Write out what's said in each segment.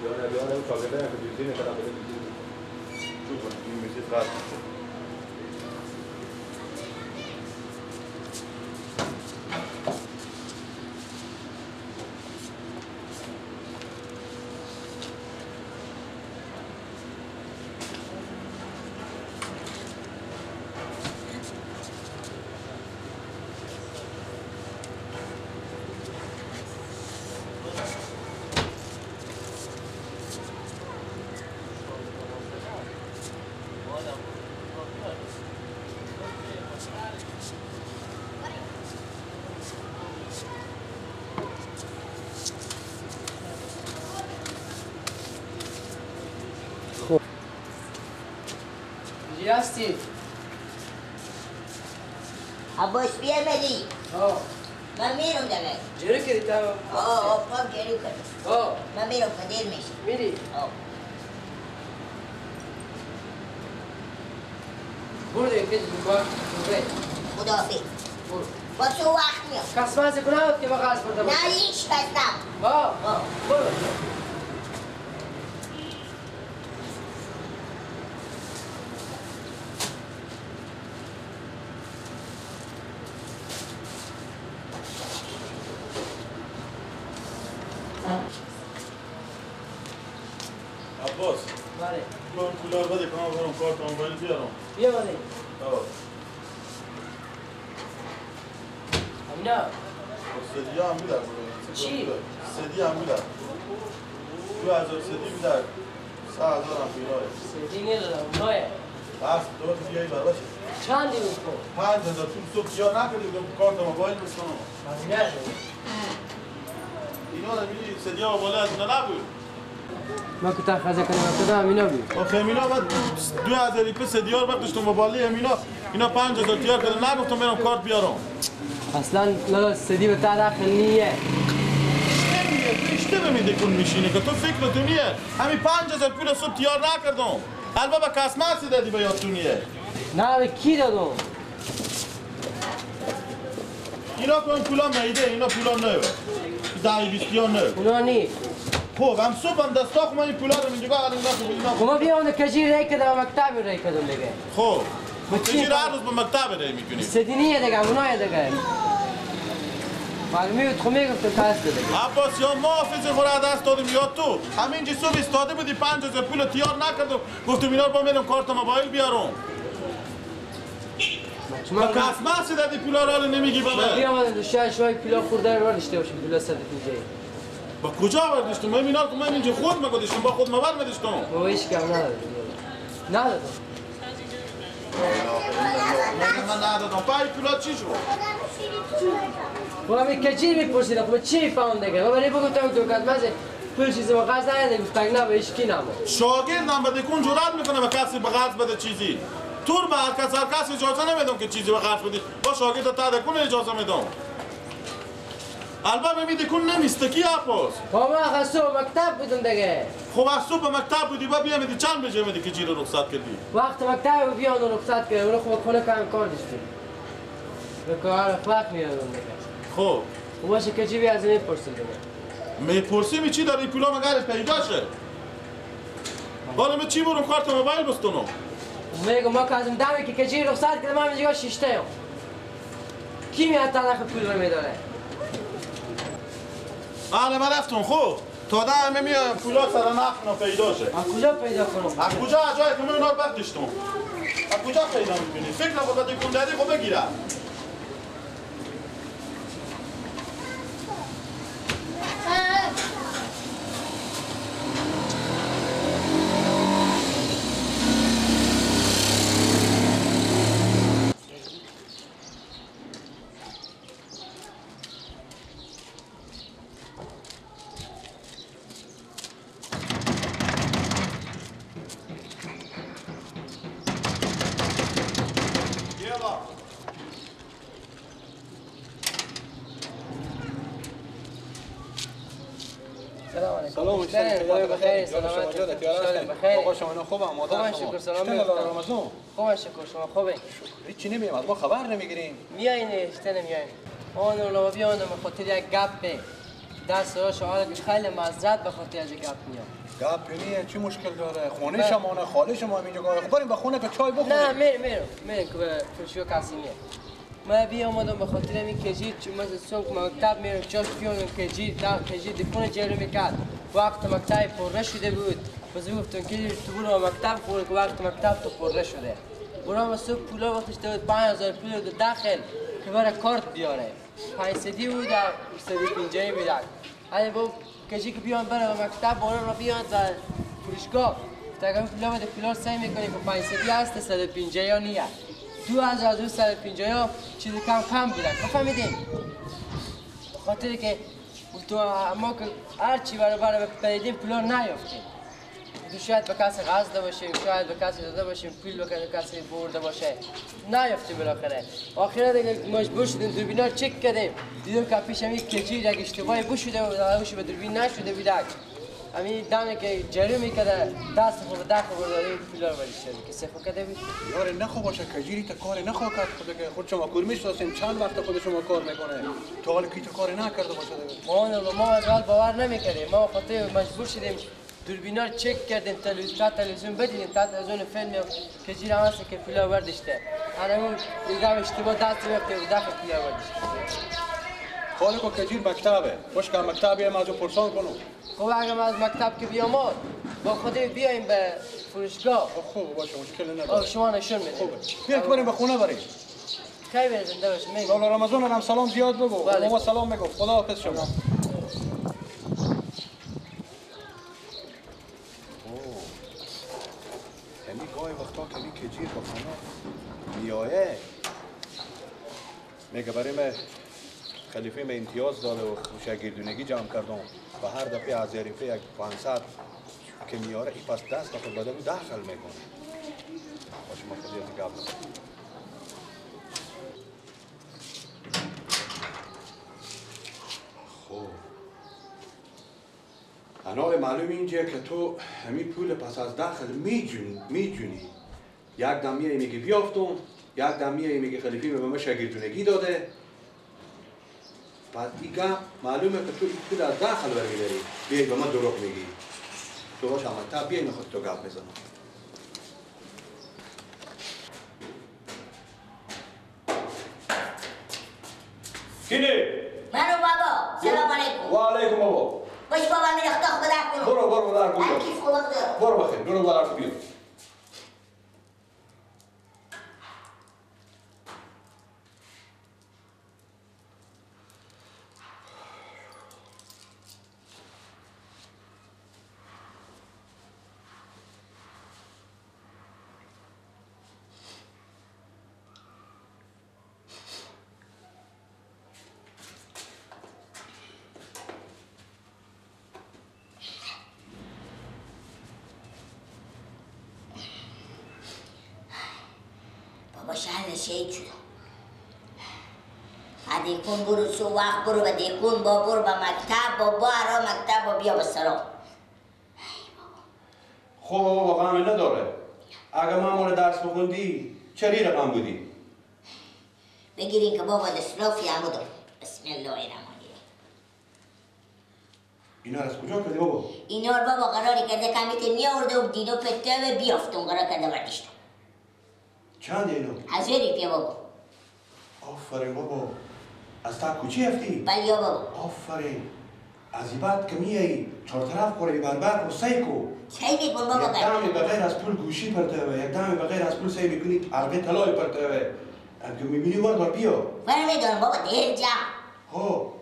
بیانه اون شاگرده که بیرونی طرف بده چون این میشه خاص هستی؟ عباس بیامدی؟ من میرم دیگه. جلو کردی تا؟ پاک جلو کردم. من میرم دیر میشه. میری؟ برو دیگه پیش بکن. خداحافظ. با تو وقت میام. کس مزه کنم که با غاز برده باشه. نه هیچ کس نم. برو. عباس بله کن کولار بده کنم برم کارت موبایل بیارم بیا بده امینا سدی هم میدر چی؟ سدی هم میدر 2000 سدی میدر 3000 هم پیراه سدی ندارم نایه بس دو تا بیایی بر باشه چندی بکن؟ 5000 تو صبح یا نکردی که کارت موبایل بسکنم امینا اینا رو میدی سدی ها بالا از اینا نبود ما که تخذه کنیم افتاده امینا بید آخه امینا باید 2000 روپیه سدیار وقتش تو موبایلی اینا 5000 تیار کردم نگفتم برم کارت بیارم اصلا لا سدی به تا داخل نیه اشتباه میده کن میشینه که تو فکر تو نیه همین 5000 پول صبح تیار نکردم البته به کس مرسی دادی به یادتونیه نه به کی دادم؟ اینا کن پولا میده اینا پولا نه 10-20 نه اونا نی خب هم صبح هم دستا خب من این پولا رو میگه الان اینا خب ما بیا اون کجی ری کردم و مکتب ری کردم دیگه خب کجی هر روز به مکتب ری میکنی سدی نیه دیگه اونایه دیگه معلومی بود خب میگفتم تست دیگه عباس یا محافظ خورا دست دادم یا تو همینجی صبح استاده بودی 5000 پول تیار نکردم گفتم اینا رو با میرم کارت موبایل بیارم با کس مرسی دادی پولا رو نمیگی با من بیا آمدن دو شوی پولا خورده رو برداشته باشیم پولا صدت اینجایی با کجا برداشتم؟ من اینا رو من اینجا خود مگداشتم با خود مبر میداشتم بابا هیچ کم ندادم من ندادم پای پولا چی شد؟ خب همین کجی میپرسیدم خب چی میفهم دیگه بابا نبگفتم تو کس مزه پول چیزی با قرض نداده گفتن نه به هیچ کی نمو شاگردم بده کن جرات میکنه به کسی به قرض بده چیزی تور به هر کس اجازه نمیدم که چیزی به قرض بدی با شاگرد تا کن اجازه میدم البته میدی کن نمیسته کی عباس بابا آخه صبح مکتب بودم دیگه خب از صبح مکتب بودی با بیا میدی چند بجه میدی که جیرو رخصت کردی وقت مکتب بیا اون رخصت کرد اون خب خونه کار داشتیم به کار فرق میادم دیگه خب باشه کجی بیا از میپرسیم دیگه میپرسی می چی داری پولا مگرش پیداشه حالا من چی برم کارت موبایل بستونم میگم ما که از این دمی که کجی رخصت کرد من اینجا شیشته هم کی میاد تنخ پول رو میداره آره من رفتم خب تا همه میایم پولا سر نخ پیدا شه از کجا پیدا کنم از کجا از جایی که من اونا رو برداشتم از کجا پیدا میکنی فکر نکن که کندری خب بگیرم سلام خدا بخیر سلامت بخیر آقا شما خوبم مادر شکر سلام رمضان خوبه شکر شما خوبه هیچ نمیگم از ما خبر نمیگیرین میایین اشته نمیایین آن رو بیا آن خاطر یک گپه دست را شما که خیلی معذرت به خاطر از گپ میام. گپ نیه چی مشکل داره؟ خونه شما خاله شما اینجا گاه. خب بریم به خونه که چای بخوریم. نه میرم که به فروشگاه کسی میه. من بیا اومدم به خاطر این کجی چون مثلا صبح مکتب میرم چاش بیام کجی دکونه جلو میکرد. وقت مکتب پر شده بود. باز گفتم که تو برو مکتب خور که وقت مکتب تو پر شده. برام صبح پولا وقتش داد 5000 پول داد داخل که برای کارت بیاره. 500 بود و 150 میداد. حالا با کجی که بیان بره مکتب برام را بیان در فروشگاه. تا که پولا بده پولا سعی میکنیم که 500 هست 150 یا نیه. 2250 چیز کم بودن. بفهمیدین؟ خاطر که تو ما که هر چی برای بریدیم پولا نیافتیم. شاید به کسی قصد باشیم، شاید به کسی داده باشیم، پول به کسی برده باشه. نیافتیم بالاخره. آخرا دیگه مجبور شدیم دوربینا چک کردیم. دیدم که پیش همین کجی یک اشتباهی بشوده و داخلش به دوربین نشده بیدک. همین دانه که جلو میکرده دست خود داخل برداریم پولا رو بریشته که سفر کرده بود. یار نخو باشه کجیری تا کار نخو کرد خود شما کور میشناسیم چند وقت خود شما کار میکنه. تو حال کی تو کار نکرده باشه. ما از حال باور نمیکردیم. ما خاطر مجبور شدیم دوربینا رو چک کردیم تلویزیون بدیدیم تلویزیون فیلم کجی رو هست که پولا برداشته. اون دیگه اشتباه دست میفته و داخل پولا برداشته. خاله کو کجیر مکتبه. خوش که مکتبی هم ازو پرسان کنو. خب اگه ما از مکتب که بیام با خودی بیایم به فروشگاه. خوب باشه مشکل نداره. شما نشون میدید. خوبه. بیا که بریم به خونه بریم. کی بریم زنده باشیم. لالا رمضان هم سلام زیاد بگو. ما سلام میگم. خدا حافظ شما. همی گاهی وقتا که این کجیر با خانه میایه میگه بریم خلیفه به امتیاز داده و شاگردونگی جمع کردم و هر دفعه از ظریفه یک 500 که میاره این پس دست خود داده بود داخل میکنه. باشه ما خودی از گاب نکنم. خب انال معلوم اینجا که تو همین پول پس از داخل میجونی. یک دمیه میگه بیافتم، یک دمیه میگه خلیفی به من شاگردونگی داده. بعد دیگه معلومه که تو این پول از داخل برمیداری. بیایی به من دروغ میگی. تو باش تا بیایی میخواد تو گپ میزنم. کینه؟ منو بابا سلام علیکم. و علیکم بابا. باش بابا میرخ تا خدا کنم. برو در کجا؟ کیف خدا دارم. برو بخیر برو در کجا. بابا شهر شهید شدم. دیکون برو سو وقت برو به دیکون با برو به مکتب با ارا مکتب با بیا به سلام. خب بابا غم نداره. اگه معمول درس بخوندی چری رقم بودی؟ بگیرین که بابا دستلافی هم بودم. بسم الله الرحمن الرحیم. اینا رو از کجا کردی بابا؟ اینا رو بابا قراری کرده کمی که میآورده و دیدو پته و بیافتم قرار کرده برداشتم. چند اینو؟ از وری بابا. آفرین بابا. از تا کوچی هفتی؟ بله بابا. آفرین. از این بعد که میایی چهار طرف خوری بربر و سعی کو. سعی میکن بابا. یک دمی بغیر از پول گوشی پرتوه، یک دمی بغیر از پول سعی میکنی عربه طلای پرتوه. اگه میبینی وردار بیا. من میدونم بابا دیر جا. ها.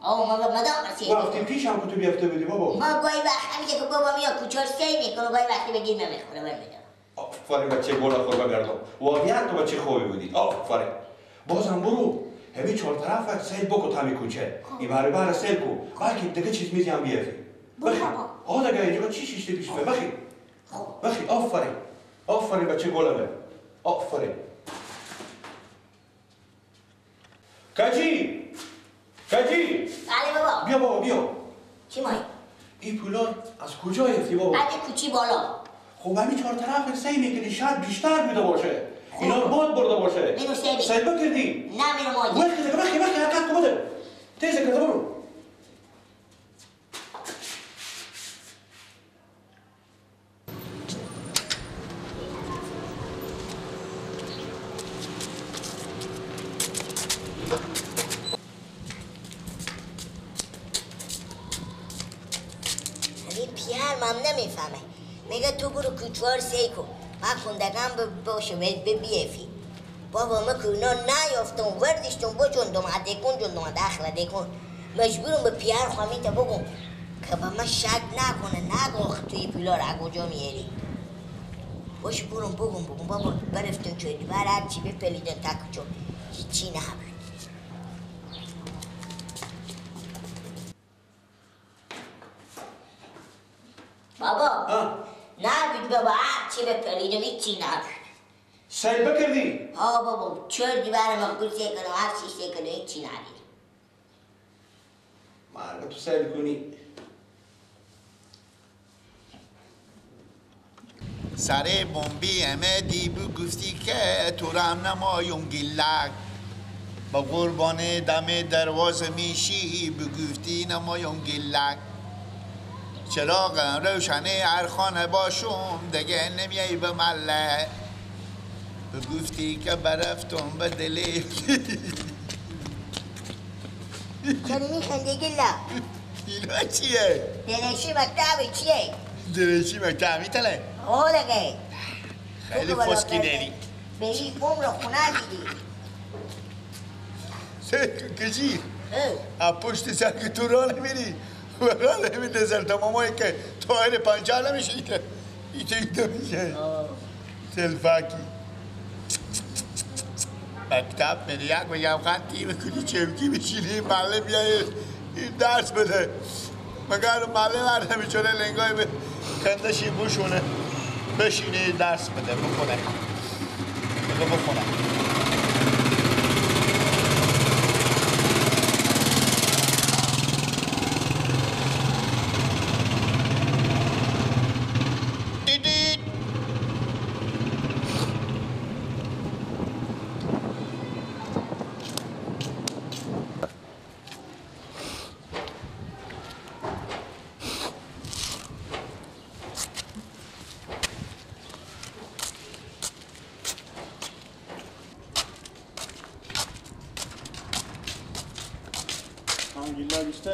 ما مدام رسید. وقتی پیشم که تو بیافته بودی بابا. ما گاهی وقت همیشه که بابا میاد کوچار سعی میکنه گاهی وقتی بگیر نمیخوره من میدونم. آفرین بچه گل خور بگردم. واقعا تو بچه خوبی بودی. آفرین. بازم برو. همین چهار طرف سیل بکو تامی کوچه. این بر سیل کو. بلکه دیگه چیز میزی هم بیافی. بخی. آه دیگه اینجا چی شیشته پیش به بخی. بخی آفرین. آفرین بچه گلمه. آفرین. کجی. بله بابا. بیا بابا بیا. چی مایی؟ این پولار از کجا یفتی بابا؟ از کوچی بالا. خب همین چهار طرف سعی میکنی شاید بیشتر بوده باشه. اینا رو باد برده باشه. میرو سعی. سعی بکردی؟ نه میرو مایی. بخی حرکت کو بده. تیزه کرده برو. هم نمیفهمه. میگه تو برو کوچوار سی کن. من خوندگم باشه به بیفی. بابا مکونا نیافتم وردشتم بجندم عدیکون جندم داخل دیکون. مجبورم به پیار خوامیت بگم که با من شک نکنه نگو توی پیلا را کجا میاری. باشه برم بگم بابا برفتون چوی دوباره هرچی بپلیدن تک چون هیچی نبود. بابا نبود بابا هرچی بپلیدم هیچی نبود. سعی بکردی؟ بابا چرا دوباره مقبول سی کنم هر چی سی کنم هیچی نبود. مرگا تو سعی کنی سر بمبی همه دیبو گفتی که تو رم نمایم گلک با قربان دم دروازه میشی بگفتی نمایم گلک چراغ روشنه هر خانه باشم دیگه نمیای به مله بگفتی که برفتم به دلی چرا میخنده گلا؟ اینا چیه؟ درشی مکتب چیه؟ درشی مکتب میتله؟ لگه خیلی فسکی داری بری قوم رو خونه دیدی کجی؟ از پشت سر که تو راه نمیری و راه نمیده سر تمامایی که تایر پنچه نمیشه که ایده میشه تلفاکی مکتب میری یک بگم خطی بکنی چوکی بشینی محله بیایی این درس بده مگر محله مرده میچونه لنگای به کندشی بوشونه بشینی درس بده بخونه بخونه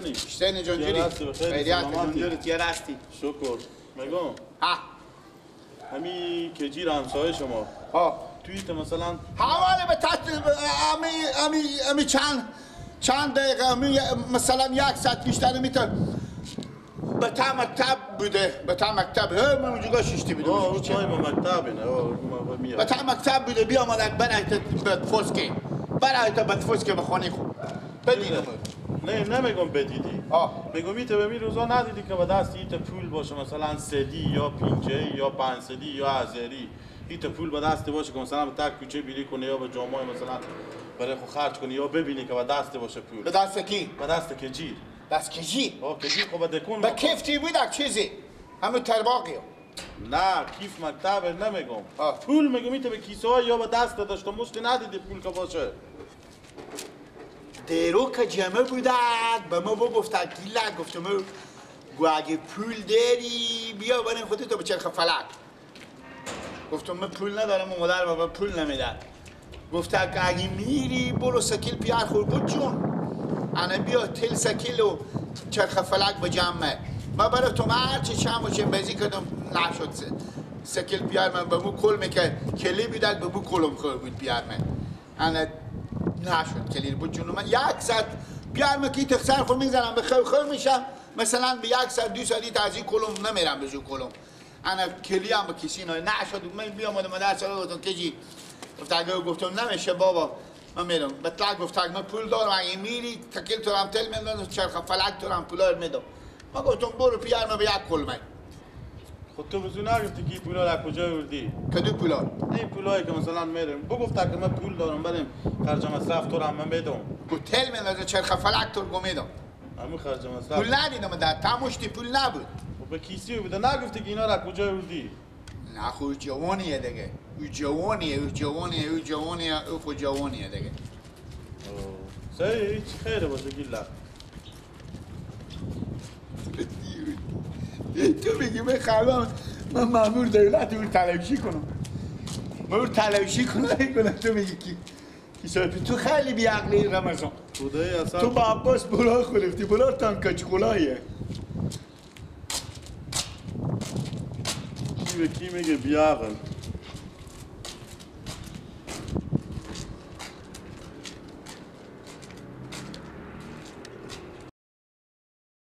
بیشتری جانجوری خیلیت جانجوری تیه راستی شکر میگم ها همین کجی همسایه شما توییت مثلا حواله به تحت امی چند دقیقه مثلا 100 بیشتر میتر به تا مکتب بوده به تا مکتب هم اونجا ششتی بوده اون تایم مکتب نه به تا مکتب بوده بیا آمدک برایت بدفوسکه بخونی خوب بدیدم نه نمیگم بدیدی میگم ایت به می روزا ندیدی که به دست ایت پول باشه مثلا سدی یا پینجه یا 5 سدی یا هزاری ایت پول به دست باشه که مثلا به تک کوچه بیری کنه یا به جامعه مثلا برای خود خرج کنی یا ببینی که به دست باشه پول به دست کی؟ به دست کجیر دست کجیر؟ کجیر خب دکون به کیفتی بودک چیزی همون ترباقی نه کیف مکتب نمیگم پول میگم ایت به کیسه ها یا به دست داشته مشتی ندیدی پول که باشه دیرو که جمعه بودک به ما گفتن گیلک گفتم گو اگه پول داری بیا بریم خودتو به چرخ فلک گفتم من پول ندارم و مادر بابا پول نمیدن گفتن که اگه میری برو سکیل پیار خور بود جون انا بیا تل سکیل و چرخ فلک به جمعه ما برای تو هرچی چم و چنبزی کردم نشد سکیل پیار من به مو کل میکرد کلی بیدک به مو کلم خور بود پیار من انا نشد کلیر بود جون من 100 بیار مکی تخسر خور میزنم به خور میشم مثلا به 100 200 تا از این کلم نمیرم به جو کلم انا کلی هم به کسی نشد من بیام مادر سر گفتم کجی گفتم نمیشه بابا من میرم بطلق گفتم من پول دارم اگه میری تکیل تو هم تل میدم چرخ فلک تو هم پولا میدم ما گفتم برو پیار ما به یک کلمه خود تو بزو نگفتی که پولا را کجا بردی؟ کدو پولا؟ این پولایی که مثلا میرم بگفتا که من پول دارم بریم خرج مصرف تو رو هم من میدم تل میدم چرخ فلک تو رو میدم همون خرج مصرف پول ندیدم در تمشتی پول نبود به کیسی بوده نگفتی که اینا را کجا بردی؟ نه خود جوانیه دیگه او جوانیه خود جوانیه دیگه صحیح هیچ خیره باشه گیلا تو میگی من خربم من مامور دولت اون تلویشی کنم مامور تلویشی کنم تو میگی کی تو خیلی بیعقلی رمضان تو با عباس بلار خلفتی بلار تان کچکولاییه کی به کی میگه بیاقل